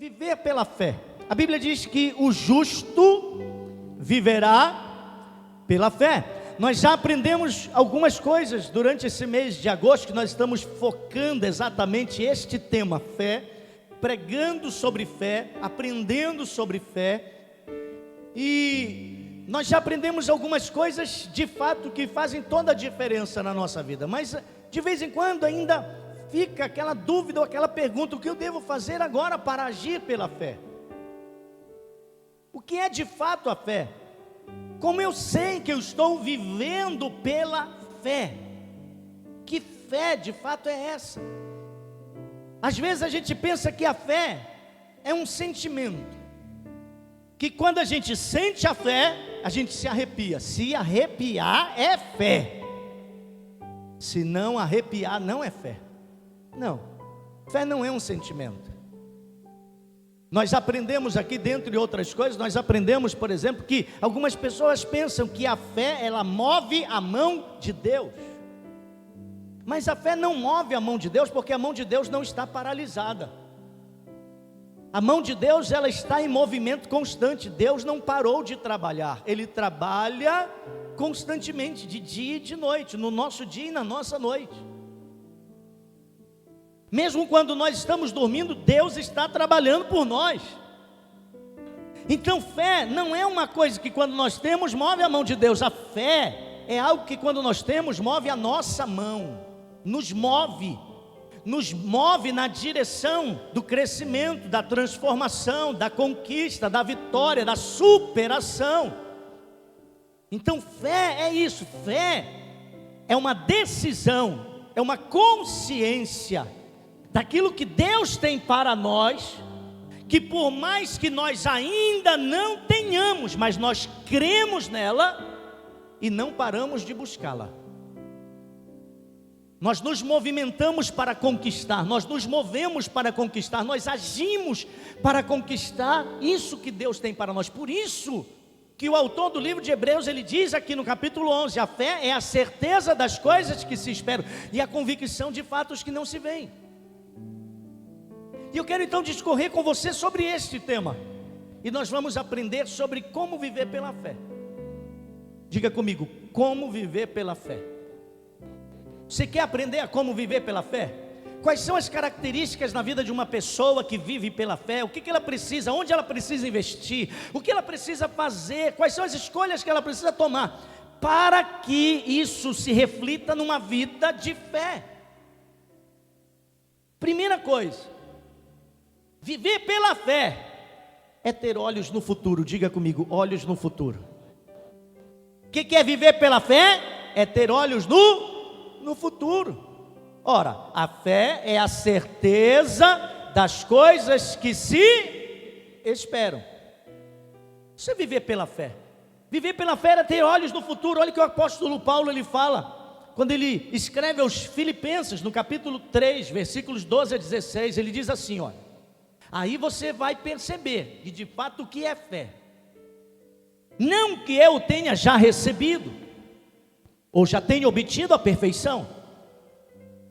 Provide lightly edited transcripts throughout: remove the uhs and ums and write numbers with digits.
viver pela fé. A Bíblia diz que o justo viverá pela fé. Nós já aprendemos algumas coisas durante esse mês de agosto, que nós estamos focando exatamente este tema, fé, pregando sobre fé, aprendendo sobre fé. E nós já aprendemos algumas coisas de fato que fazem toda a diferença na nossa vida. Mas de vez em quando ainda fica aquela dúvida ou aquela pergunta: o que eu devo fazer agora para agir pela fé? O que é de fato a fé? Como eu sei que eu estou vivendo pela fé? Que fé de fato é essa? Às vezes a gente pensa que a fé é um sentimento, que quando a gente sente a fé, a gente se arrepia. Se arrepiar é fé, se não arrepiar não é fé. Não, fé não é um sentimento. Nós aprendemos aqui, dentre outras coisas, nós aprendemos, por exemplo, que algumas pessoas pensam que a fé, ela move a mão de Deus. Mas a fé não move a mão de Deus, porque a mão de Deus não está paralisada. A mão de Deus, ela está em movimento constante. Deus não parou de trabalhar, Ele trabalha constantemente, de dia e de noite, no nosso dia e na nossa noite. Mesmo quando nós estamos dormindo, Deus está trabalhando por nós. Então fé não é uma coisa que quando nós temos move a mão de Deus. A fé é algo que quando nós temos move a nossa mão, nos move na direção do crescimento, da transformação, da conquista, da vitória, da superação. Então fé é isso, fé é uma decisão, é uma consciência daquilo que Deus tem para nós, que por mais que nós ainda não tenhamos, mas nós cremos nela e não paramos de buscá-la. Nós nos movimentamos para conquistar, nós nos movemos para conquistar, nós agimos para conquistar isso que Deus tem para nós. Por isso que o autor do livro de Hebreus, ele diz aqui no capítulo 11, a fé é a certeza das coisas que se esperam e a convicção de fatos que não se veem. E eu quero então discorrer com você sobre este tema, e nós vamos aprender sobre como viver pela fé. Diga comigo, como viver pela fé. Você quer aprender a como viver pela fé? Quais são as características na vida de uma pessoa que vive pela fé? O que ela precisa, onde ela precisa investir, o que ela precisa fazer, quais são as escolhas que ela precisa tomar, para que isso se reflita numa vida de fé? Primeira coisa, viver pela fé é ter olhos no futuro. Diga comigo, olhos no futuro. O que é viver pela fé? É ter olhos no futuro. Ora, a fé é a certeza das coisas que se esperam. Isso é viver pela fé. Viver pela fé é ter olhos no futuro. Olha o que o apóstolo Paulo ele fala, quando ele escreve aos Filipenses, no capítulo 3, versículos 12 a 16, ele diz assim, olha: aí você vai perceber que de fato o que é fé. Não que eu tenha já recebido, ou já tenha obtido a perfeição,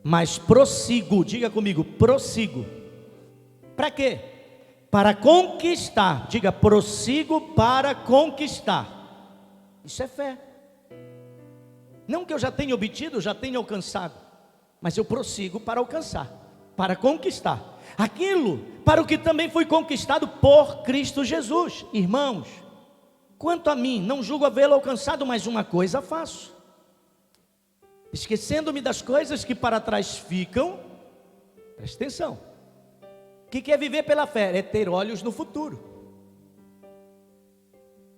mas prossigo, diga comigo, prossigo. Para quê? Para conquistar. Diga, prossigo para conquistar. Isso é fé. Não que eu já tenha obtido, já tenha alcançado, mas eu prossigo para alcançar, para conquistar aquilo para o que também foi conquistado por Cristo Jesus. Irmãos, quanto a mim, não julgo havê-lo alcançado, mas uma coisa faço, esquecendo-me das coisas que para trás ficam. Presta atenção. O que é viver pela fé? É ter olhos no futuro.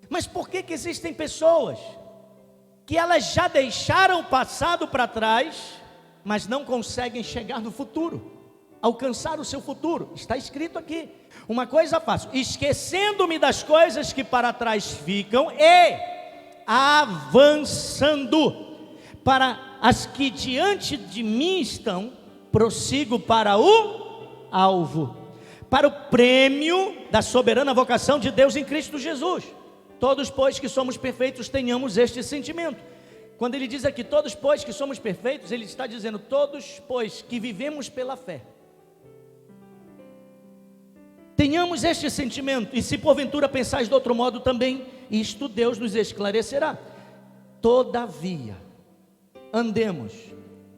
Mas por que existem pessoas que elas já deixaram o passado para trás, mas não conseguem chegar no futuro, alcançar o seu futuro? Está escrito aqui, uma coisa faço, esquecendo-me das coisas que para trás ficam e avançando para as que diante de mim estão, prossigo para o alvo, para o prêmio da soberana vocação de Deus em Cristo Jesus. Todos, pois, que somos perfeitos, tenhamos este sentimento. Quando ele diz aqui, todos, pois, que somos perfeitos, ele está dizendo, todos, pois, que vivemos pela fé. Tenhamos este sentimento, e se porventura pensais de outro modo também, isto Deus nos esclarecerá. Todavia, andemos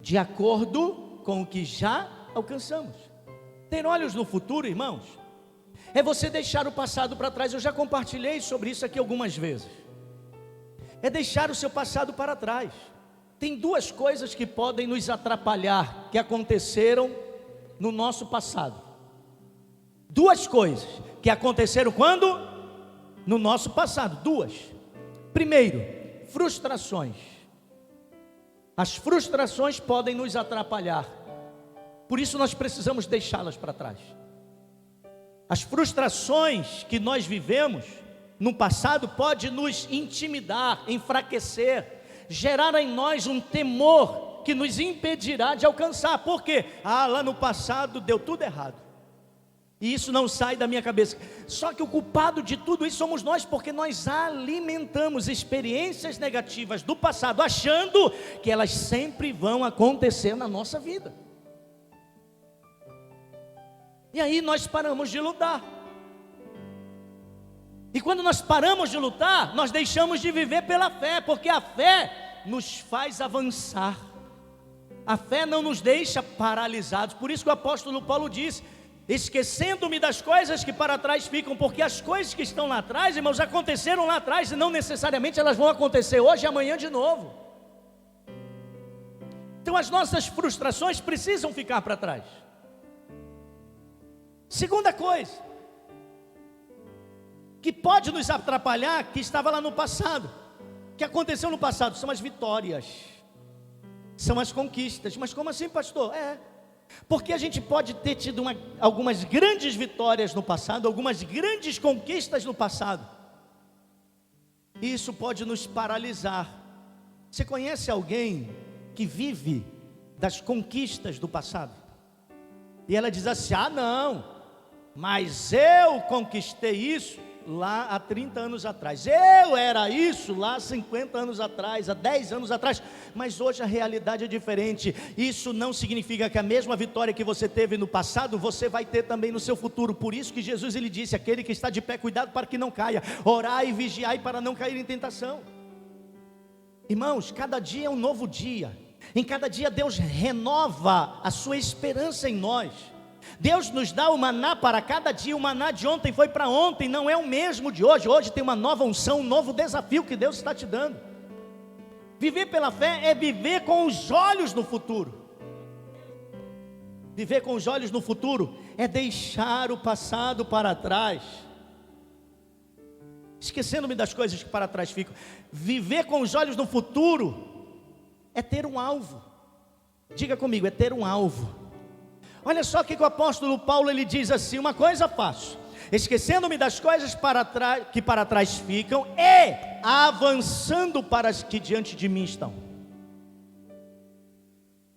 de acordo com o que já alcançamos. Ter olhos no futuro, irmãos, é você deixar o passado para trás. Eu já compartilhei sobre isso aqui algumas vezes. É deixar o seu passado para trás. Tem duas coisas que podem nos atrapalhar, que aconteceram no nosso passado. Duas coisas que aconteceram quando? No nosso passado, duas. Primeiro, frustrações. As frustrações podem nos atrapalhar. Por isso nós precisamos deixá-las para trás. As frustrações que nós vivemos no passado podem nos intimidar, enfraquecer, gerar em nós um temor que nos impedirá de alcançar. Por quê? Lá no passado deu tudo errado. E isso não sai da minha cabeça. Só que o culpado de tudo isso somos nós, porque nós alimentamos experiências negativas do passado, achando que elas sempre vão acontecer na nossa vida. E aí nós paramos de lutar. E quando nós paramos de lutar, nós deixamos de viver pela fé, porque a fé nos faz avançar. A fé não nos deixa paralisados. Por isso que o apóstolo Paulo diz: esquecendo-me das coisas que para trás ficam, porque as coisas que estão lá atrás, irmãos, aconteceram lá atrás, e não necessariamente elas vão acontecer hoje e amanhã de novo. Então as nossas frustrações precisam ficar para trás. Segunda coisa que pode nos atrapalhar, que estava lá no passado, que aconteceu no passado, são as vitórias, são as conquistas. Mas como assim, pastor? Porque a gente pode ter tido algumas grandes vitórias no passado, algumas grandes conquistas no passado, e isso pode nos paralisar. Você conhece alguém que vive das conquistas do passado? E ela diz assim: não, mas eu conquistei isso lá há 30 anos atrás, eu era isso lá há 50 anos atrás, há 10 anos atrás, mas hoje a realidade é diferente. Isso não significa que a mesma vitória que você teve no passado, você vai ter também no seu futuro. Por isso que Jesus, ele disse: aquele que está de pé, cuidado para que não caia, orai e vigiai para não cair em tentação. Irmãos, cada dia é um novo dia, em cada dia Deus renova a sua esperança em nós. Deus nos dá o maná para cada dia. O maná de ontem foi para ontem, não é o mesmo de hoje. Hoje tem uma nova unção, um novo desafio que Deus está te dando. Viver pela fé é viver com os olhos no futuro. Viver com os olhos no futuro é deixar o passado para trás, esquecendo-me das coisas que para trás ficam. Viver com os olhos no futuro é ter um alvo. Diga comigo, é ter um alvo. Olha só o que o apóstolo Paulo, ele diz assim: uma coisa faço, esquecendo-me das coisas que para trás ficam, e avançando para as que diante de mim estão.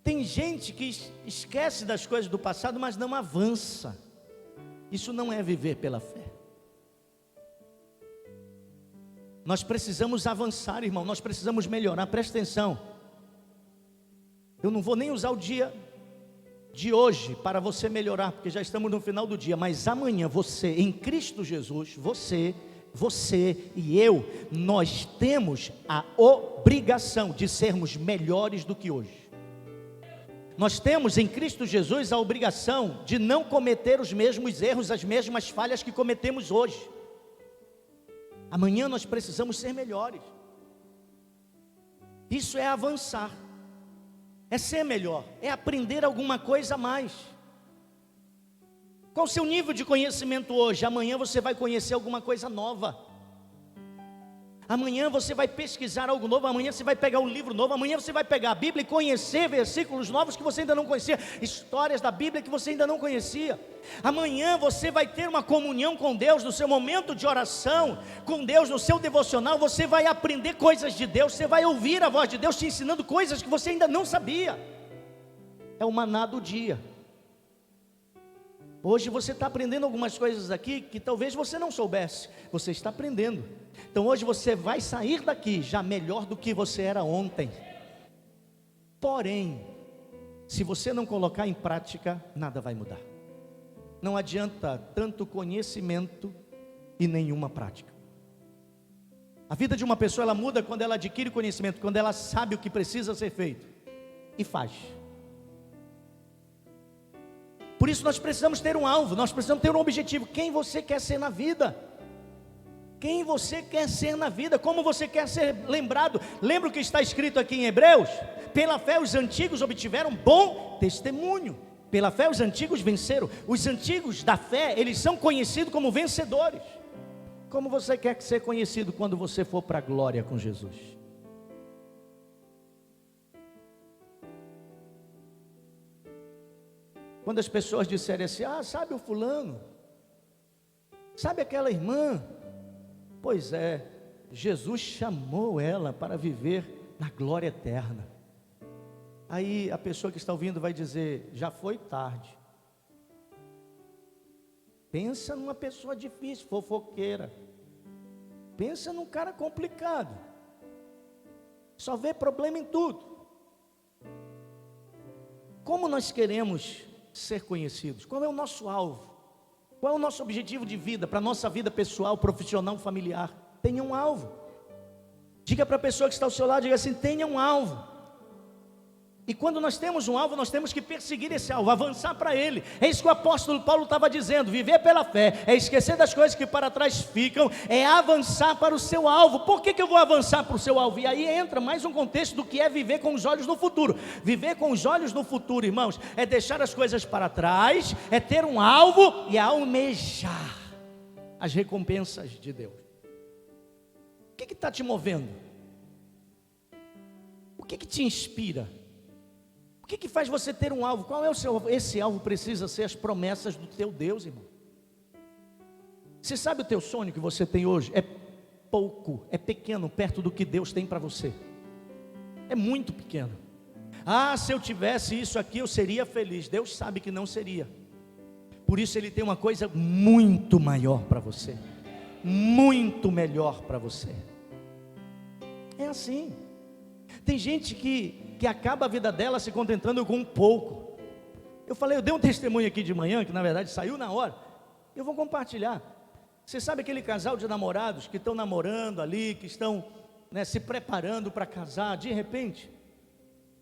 Tem gente que esquece das coisas do passado, mas não avança. Isso não é viver pela fé. Nós precisamos avançar, irmão, nós precisamos melhorar. Presta atenção, eu não vou nem usar o dia de hoje para você melhorar, porque já estamos no final do dia, mas amanhã você, em Cristo Jesus, você e eu, nós temos a obrigação de sermos melhores do que hoje. Nós temos em Cristo Jesus a obrigação de não cometer os mesmos erros, as mesmas falhas que cometemos hoje. Amanhã nós precisamos ser melhores. Isso é avançar, é ser melhor, é aprender alguma coisa a mais. Qual o seu nível de conhecimento hoje? Amanhã você vai conhecer alguma coisa nova. Amanhã você vai pesquisar algo novo. Amanhã você vai pegar um livro novo. Amanhã você vai pegar a Bíblia e conhecer versículos novos que você ainda não conhecia, histórias da Bíblia que você ainda não conhecia. Amanhã você vai ter uma comunhão com Deus no seu momento de oração, com Deus no seu devocional. Você vai aprender coisas de Deus, você vai ouvir a voz de Deus te ensinando coisas que você ainda não sabia. É o maná do dia. Hoje você está aprendendo algumas coisas aqui que talvez você não soubesse. Você está aprendendo. Então hoje você vai sair daqui já melhor do que você era ontem. Porém, se você não colocar em prática, nada vai mudar. não adianta tanto conhecimento e nenhuma prática. A vida de uma pessoa, ela muda quando ela adquire conhecimento, quando ela sabe o que precisa ser feito e faz. Por isso nós precisamos ter um alvo, nós precisamos ter um objetivo. Quem você quer ser na vida? Quem você quer ser na vida? Como você quer ser lembrado? Lembra o que está escrito aqui em Hebreus? Pela fé os antigos obtiveram bom testemunho. Pela fé os antigos venceram. Os antigos da fé, eles são conhecidos como vencedores. Como você quer ser conhecido quando você for para a glória com Jesus? Quando as pessoas disserem assim: ah, sabe o fulano? Sabe aquela irmã? Pois é, Jesus chamou ela para viver na glória eterna. Aí a pessoa que está ouvindo vai dizer: já foi tarde. Pensa numa pessoa difícil, fofoqueira. Pensa num cara complicado. Só vê problema em tudo. Como nós queremos ser conhecidos? Qual é o nosso alvo? Qual é o nosso objetivo de vida, para a nossa vida pessoal, profissional, familiar? Tenha um alvo. Diga para a pessoa que está ao seu lado, diga assim: tenha um alvo. E quando nós temos um alvo, nós temos que perseguir esse alvo, avançar para ele. É isso que o apóstolo Paulo estava dizendo: viver pela fé é esquecer das coisas que para trás ficam, é avançar para o seu alvo. Por que eu vou avançar para o seu alvo? E aí entra mais um contexto do que é viver com os olhos no futuro. Viver com os olhos no futuro, irmãos, é deixar as coisas para trás, é ter um alvo e almejar as recompensas de Deus. O que está te movendo? O que te inspira? O que faz você ter um alvo? Qual é o seu alvo? Esse alvo precisa ser as promessas do teu Deus, irmão. Você sabe o teu sonho que você tem hoje? É pouco, é pequeno, perto do que Deus tem para você. É muito pequeno. Ah, se eu tivesse isso aqui, eu seria feliz. Deus sabe que não seria. Por isso Ele tem uma coisa muito maior para você. Muito melhor para você. É assim. Tem gente que acaba a vida dela se contentando com um pouco. Eu dei um testemunho aqui de manhã, que na verdade saiu na hora. Eu vou compartilhar. Você sabe aquele casal de namorados que estão namorando ali, que estão, se preparando para casar. De repente,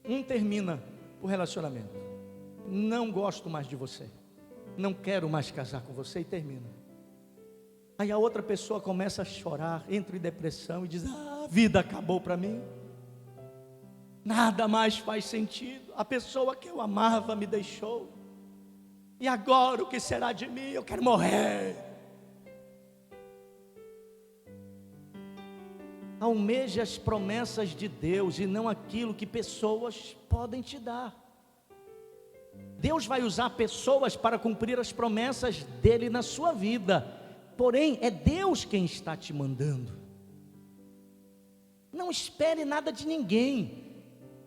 um termina o relacionamento: não gosto mais de você, não quero mais casar com você, e termina. Aí a outra pessoa começa a chorar, entra em depressão e diz: ah, a vida acabou para mim, nada mais faz sentido, a pessoa que eu amava me deixou, e agora o que será de mim? Eu quero morrer. Almeje as promessas de Deus e não aquilo que pessoas podem te dar. Deus vai usar pessoas para cumprir as promessas dele na sua vida, porém é Deus quem está te mandando. Não espere nada de ninguém.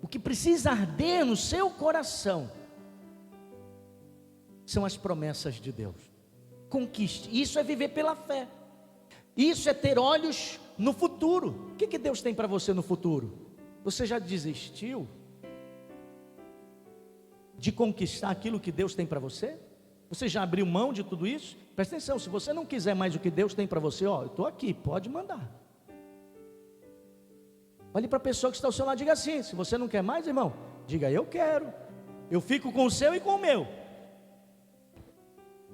O que precisa arder no seu coração são as promessas de Deus. Conquiste. Isso é viver pela fé. Isso é ter olhos no futuro. O que Deus tem para você no futuro? Você já desistiu de conquistar aquilo que Deus tem para você? Você já abriu mão de tudo isso? Presta atenção, se você não quiser mais o que Deus tem para você, eu estou aqui, pode mandar. Olhe para a pessoa que está ao seu lado e diga assim: se você não quer mais, irmão, diga: eu quero, eu fico com o seu e com o meu.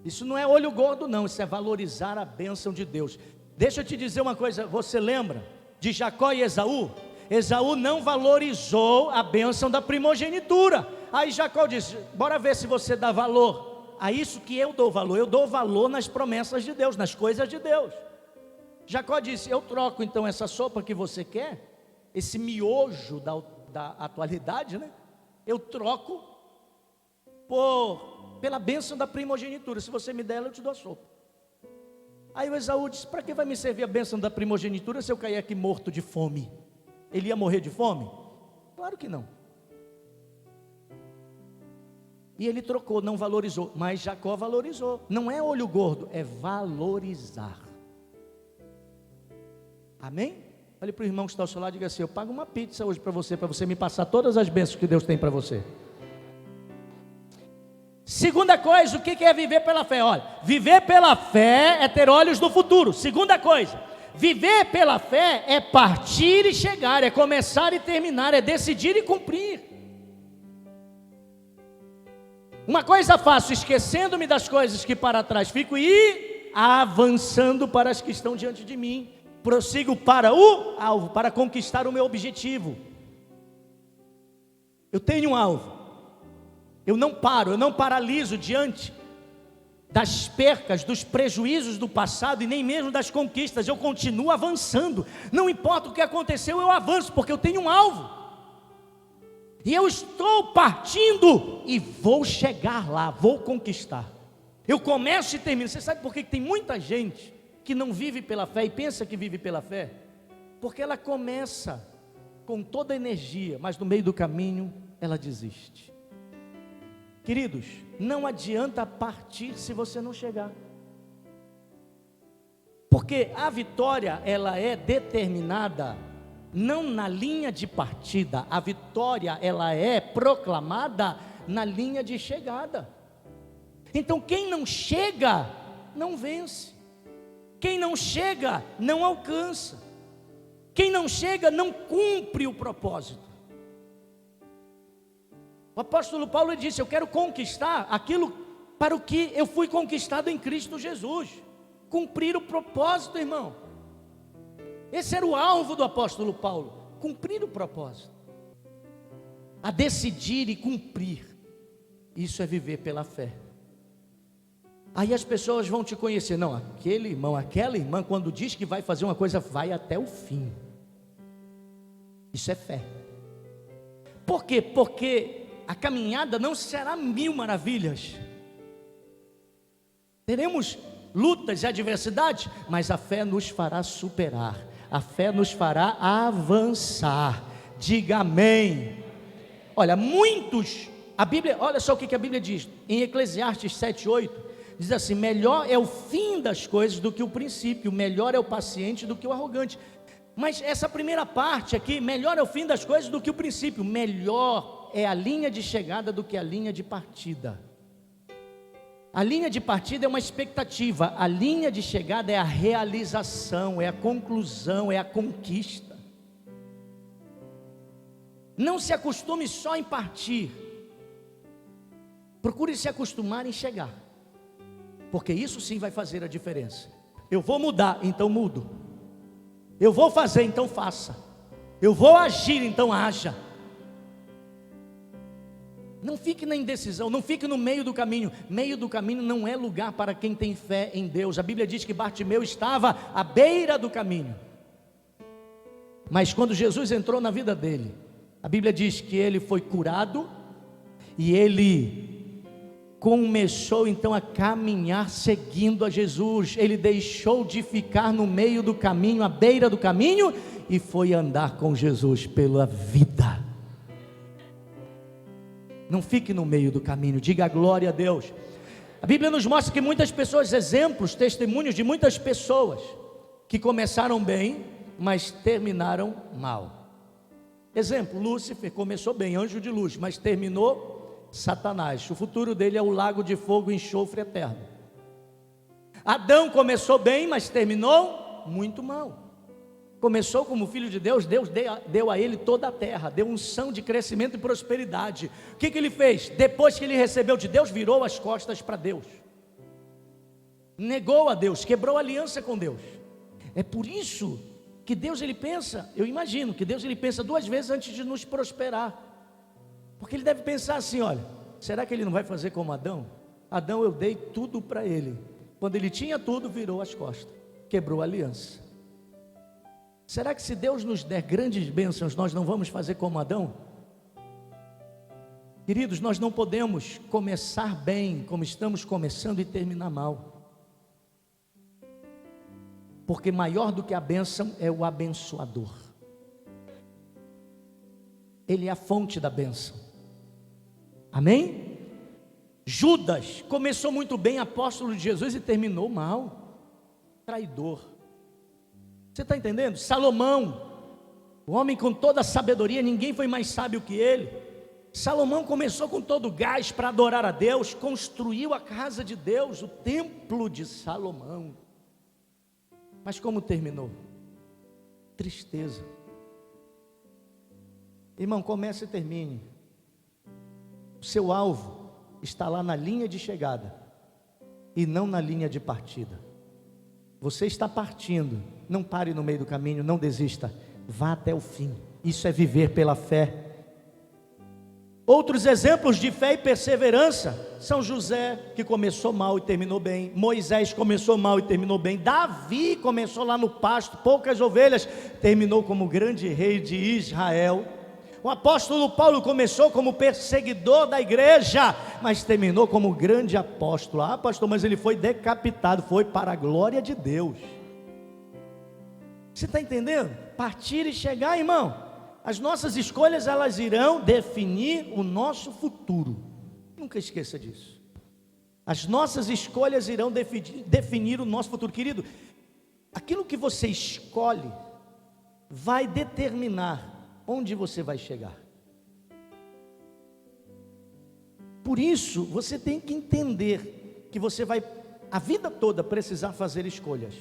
Isso não é olho gordo não, isso é valorizar a bênção de Deus. Deixa eu te dizer uma coisa, você lembra de Jacó e Esaú? Esaú não valorizou a bênção da primogenitura. Aí Jacó disse: bora ver se você dá valor a isso que eu dou valor nas promessas de Deus, nas coisas de Deus. Jacó disse: eu troco então essa sopa que você quer, esse miojo da atualidade, eu troco pela bênção da primogenitura. Se você me der ela, eu te dou a sopa. Aí o Esaú disse: para que vai me servir a bênção da primogenitura se eu cair aqui morto de fome? Ele ia morrer de fome? Claro que não. E ele trocou, não valorizou. Mas Jacó valorizou. Não é olho gordo, é valorizar. Amém? Olhe para o irmão que está ao seu lado e diga assim: eu pago uma pizza hoje para você me passar todas as bênçãos que Deus tem para você. Segunda coisa, o que é viver pela fé? Olha, viver pela fé é ter olhos no futuro. Segunda coisa, viver pela fé é partir e chegar, é começar e terminar, é decidir e cumprir. Uma coisa faço, esquecendo-me das coisas que para trás fico e avançando para as que estão diante de mim. Prossigo para o alvo, para conquistar o meu objetivo. Eu tenho um alvo. Eu não paro, eu não paraliso diante das percas, dos prejuízos do passado e nem mesmo das conquistas. Eu continuo avançando. Não importa o que aconteceu, eu avanço, porque eu tenho um alvo. E eu estou partindo e vou chegar lá, vou conquistar. Eu começo e termino. Você sabe por que tem muita gente que não vive pela fé e pensa que vive pela fé? Porque ela começa com toda a energia, mas no meio do caminho ela desiste. Queridos, não adianta partir se você não chegar. Porque a vitória, ela é determinada não na linha de partida. A vitória, ela é proclamada na linha de chegada. Então quem não chega, não vence. Quem não chega, não alcança. Quem não chega, não cumpre o propósito. O apóstolo Paulo disse: eu quero conquistar aquilo para o que eu fui conquistado em Cristo Jesus. Cumprir o propósito, irmão. Esse era o alvo do apóstolo Paulo, cumprir o propósito. A decidir e cumprir, isso é viver pela fé. Aí as pessoas vão te conhecer. Não, aquele irmão, aquela irmã, quando diz que vai fazer uma coisa, vai até o fim. Isso é fé. Por quê? Porque a caminhada não será mil maravilhas. Teremos lutas e adversidades, mas a fé nos fará superar. A fé nos fará avançar. Diga amém. Olha, a Bíblia, olha só o que a Bíblia diz. Em Eclesiastes 7:8, diz assim: melhor é o fim das coisas do que o princípio, melhor é o paciente do que o arrogante. Mas essa primeira parte aqui, melhor é o fim das coisas do que o princípio, melhor é a linha de chegada do que a linha de partida. A linha de partida é uma expectativa, a linha de chegada é a realização, é a conclusão, é a conquista. Não se acostume só em partir, procure se acostumar em chegar, porque isso sim vai fazer a diferença. Eu vou mudar, então mudo. Eu vou fazer, então faça. Eu vou agir, então haja. Não fique na indecisão, não fique no meio do caminho. Meio do caminho não é lugar para quem tem fé em Deus. A Bíblia diz que Bartimeu estava à beira do caminho. Mas quando Jesus entrou na vida dele, a Bíblia diz que ele foi curado e ele começou então a caminhar seguindo a Jesus. Ele deixou de ficar no meio do caminho, à beira do caminho, e foi andar com Jesus pela vida. Não fique no meio do caminho, diga glória a Deus. A Bíblia nos mostra que muitas pessoas, exemplos, testemunhos de muitas pessoas que começaram bem, mas terminaram mal. Exemplo, Lúcifer começou bem, anjo de luz, mas terminou Satanás. O futuro dele é o lago de fogo e enxofre eterno. Adão começou bem, mas terminou muito mal. Começou como filho de Deus, Deus deu a ele toda a terra, deu unção de crescimento e prosperidade. O que ele fez? Depois que ele recebeu de Deus, virou as costas para Deus, negou a Deus, quebrou a aliança com Deus. É por isso que Deus, ele pensa, eu imagino que Deus, ele pensa duas vezes antes de nos prosperar, porque ele deve pensar assim: olha, será que ele não vai fazer como Adão? Adão, eu dei tudo para ele, quando ele tinha tudo, virou as costas, quebrou a aliança. Será que se Deus nos der grandes bênçãos, nós não vamos fazer como Adão? Queridos, nós não podemos começar bem como estamos começando e terminar mal, porque maior do que a bênção é o abençoador. Ele é a fonte da bênção. Amém? Judas começou muito bem, apóstolo de Jesus, e terminou mal, traidor. Você está entendendo? Salomão, o homem com toda a sabedoria, ninguém foi mais sábio que ele, Salomão começou com todo o gás para adorar a Deus, construiu a casa de Deus, o templo de Salomão. Mas como terminou? Tristeza. Irmão, comece e termine. O seu alvo está lá na linha de chegada e não na linha de partida. Você está partindo, não pare no meio do caminho, não desista, vá até o fim. Isso é viver pela fé. Outros exemplos de fé e perseverança são José, que começou mal e terminou bem. Moisés começou mal e terminou bem. Davi começou lá no pasto, poucas ovelhas, terminou como grande rei de Israel. O apóstolo Paulo começou como perseguidor da igreja, mas terminou como grande apóstolo. Ah, pastor, mas ele foi decapitado, foi para a glória de Deus. Você está entendendo? Partir e chegar, irmão. As nossas escolhas, elas irão definir o nosso futuro. Nunca esqueça disso. As nossas escolhas irão definir o nosso futuro. Querido, aquilo que você escolhe vai determinar onde você vai chegar. Por isso, você tem que entender que você vai, a vida toda, precisar fazer escolhas.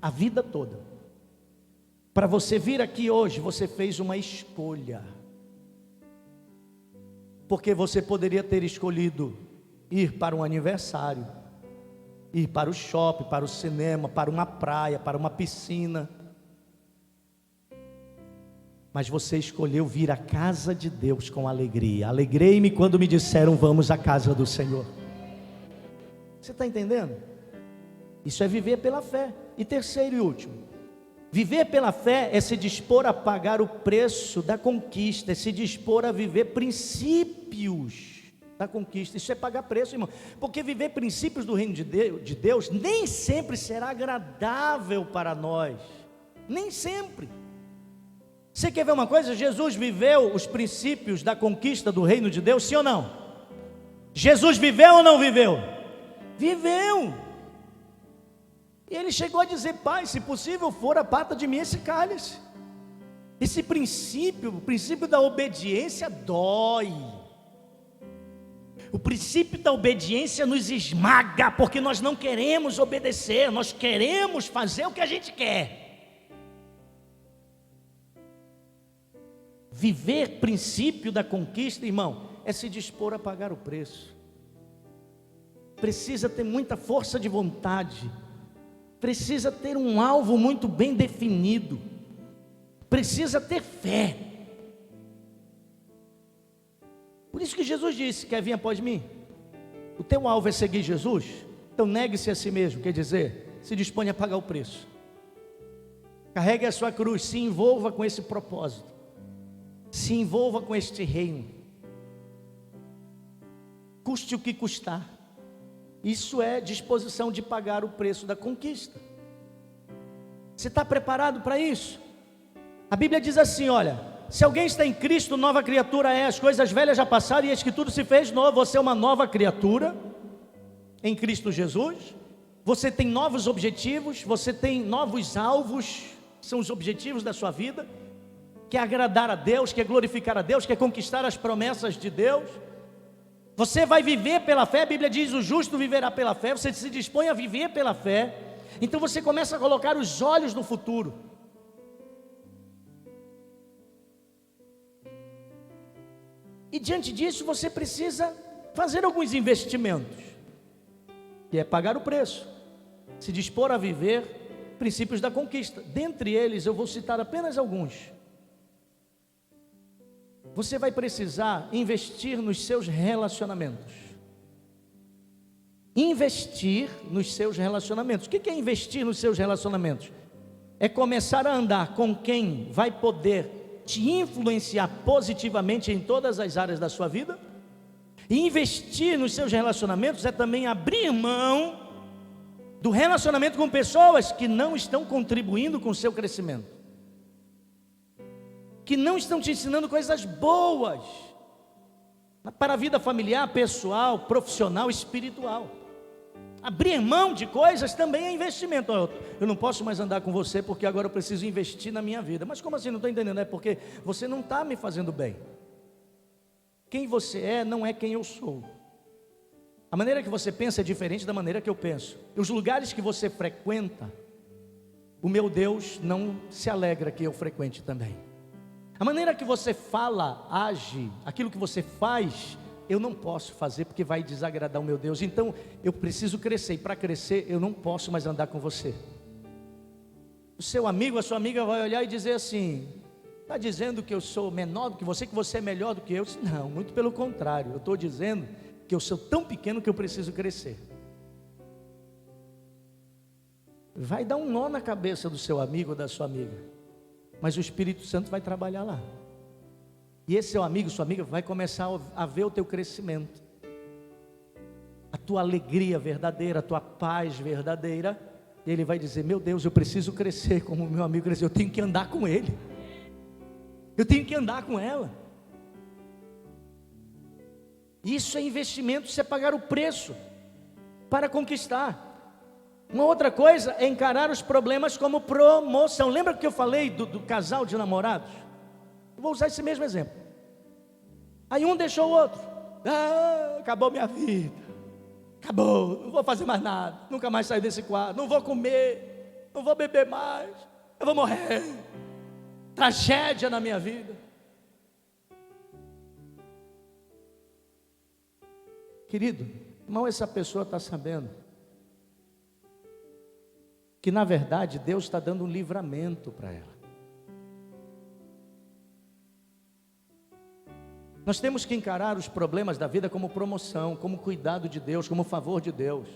A vida toda. Para você vir aqui hoje, você fez uma escolha. Porque você poderia ter escolhido ir para um aniversário, ir para o shopping, para o cinema, para uma praia, para uma piscina. Mas você escolheu vir à casa de Deus com alegria. Alegrei-me quando me disseram, vamos à casa do Senhor. Você está entendendo? Isso é viver pela fé. E terceiro e último, viver pela fé é se dispor a pagar o preço da conquista, é se dispor a viver princípios da conquista. Isso é pagar preço, irmão, porque viver princípios do reino de Deus nem sempre será agradável para nós, nem sempre. Você quer ver uma coisa? Jesus viveu os princípios da conquista do reino de Deus, sim ou não? Jesus viveu ou não viveu? Viveu. E ele chegou a dizer, Pai, se possível for, aparta de mim esse cálice. Esse princípio, o princípio da obediência dói. O princípio da obediência nos esmaga, porque nós não queremos obedecer, nós queremos fazer o que a gente quer. Viver princípio da conquista, irmão, é se dispor a pagar o preço. Precisa ter muita força de vontade. Precisa ter um alvo muito bem definido. Precisa ter fé. Por isso que Jesus disse, quer vir após mim? O teu alvo é seguir Jesus? Então negue-se a si mesmo, quer dizer, se dispõe a pagar o preço. Carregue a sua cruz, se envolva com esse propósito. Se envolva com este reino. Custe o que custar. Isso é disposição de pagar o preço da conquista. Você está preparado para isso? A Bíblia diz assim, olha, se alguém está em Cristo, nova criatura é, as coisas velhas já passaram e eis que tudo se fez novo. Você é uma nova criatura em Cristo Jesus. Você tem novos objetivos, você tem novos alvos, são os objetivos da sua vida. Quer agradar a Deus, quer glorificar a Deus, quer conquistar as promessas de Deus. Você vai viver pela fé, a Bíblia diz, o justo viverá pela fé. Você se dispõe a viver pela fé. Então você começa a colocar os olhos no futuro. E diante disso você precisa fazer alguns investimentos, que é pagar o preço, se dispor a viver princípios da conquista. Dentre eles eu vou citar apenas alguns. Você vai precisar investir nos seus relacionamentos. Investir nos seus relacionamentos. O que é investir nos seus relacionamentos? É começar a andar com quem vai poder te influenciar positivamente em todas as áreas da sua vida. E investir nos seus relacionamentos é também abrir mão do relacionamento com pessoas que não estão contribuindo com o seu crescimento, que não estão te ensinando coisas boas para a vida familiar, pessoal, profissional, espiritual. Abrir mão de coisas também é investimento. Eu não posso mais andar com você porque agora eu preciso investir na minha vida. Mas como assim? Não estou entendendo. É porque você não está me fazendo bem. Quem você é não é quem eu sou. A maneira que você pensa é diferente da maneira que eu penso. Os lugares que você frequenta, o meu Deus não se alegra que eu frequente também. A maneira que você fala, age, aquilo que você faz, eu não posso fazer porque vai desagradar o meu Deus. Então eu preciso crescer, e para crescer eu não posso mais andar com você. O seu amigo, a sua amiga vai olhar e dizer assim: está dizendo que eu sou menor do que você é melhor do que eu? Não, muito pelo contrário, eu estou dizendo que eu sou tão pequeno que eu preciso crescer. Vai dar um nó na cabeça do seu amigo ou da sua amiga, mas o Espírito Santo vai trabalhar lá. E esse seu amigo, sua amiga, vai começar a ver o teu crescimento, a tua alegria verdadeira, a tua paz verdadeira. E ele vai dizer: meu Deus, eu preciso crescer como o meu amigo cresceu, eu tenho que andar com ele, eu tenho que andar com ela. Isso é investimento, isso é pagar o preço para conquistar. Uma outra coisa é encarar os problemas como promoção. Lembra que eu falei do casal de namorados? Eu vou usar esse mesmo exemplo. Aí um deixou o outro: acabou minha vida, acabou, não vou fazer mais nada, nunca mais sair desse quarto, não vou comer, não vou beber mais, eu vou morrer, tragédia na minha vida. Querido, irmão, essa pessoa está sabendo que na verdade Deus está dando um livramento para ela. Nós temos que encarar os problemas da vida como promoção, como cuidado de Deus, como favor de Deus.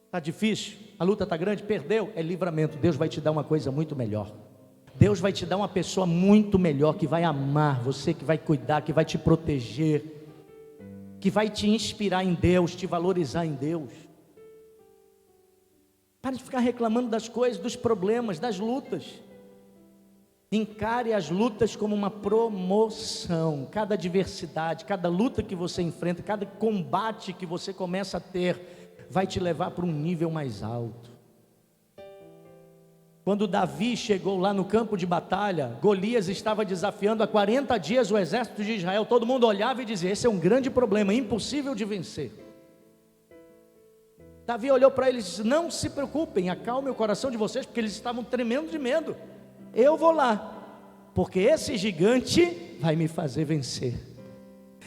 Está difícil, a luta está grande, perdeu, é livramento. Deus vai te dar uma coisa muito melhor. Deus vai te dar uma pessoa muito melhor, que vai amar você, que vai cuidar, que vai te proteger, que vai te inspirar em Deus, te valorizar em Deus. Pare de ficar reclamando das coisas, dos problemas, das lutas. Encare as lutas como uma promoção. Cada adversidade, cada luta que você enfrenta, cada combate que você começa a ter, vai te levar para um nível mais alto. Quando Davi chegou lá no campo de batalha, Golias estava desafiando há 40 dias o exército de Israel. Todo mundo olhava e dizia: esse é um grande problema, impossível de vencer. Davi olhou para eles e disse: não se preocupem, acalme o coração de vocês, porque eles estavam tremendo de medo. Eu vou lá, porque esse gigante vai me fazer vencer.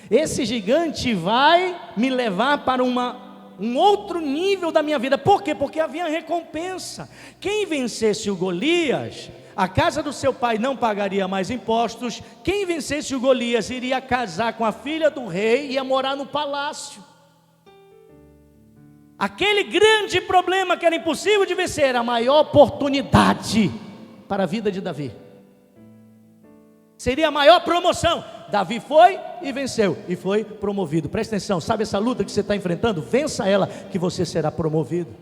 Esse gigante vai me levar para um outro nível da minha vida. Por quê? Porque havia recompensa. Quem vencesse o Golias, a casa do seu pai não pagaria mais impostos. Quem vencesse o Golias iria casar com a filha do rei e ia morar no palácio. Aquele grande problema que era impossível de vencer era a maior oportunidade para a vida de Davi. Seria a maior promoção. Davi foi e venceu, e foi promovido. Presta atenção, sabe essa luta que você está enfrentando? Vença ela, que você será promovido.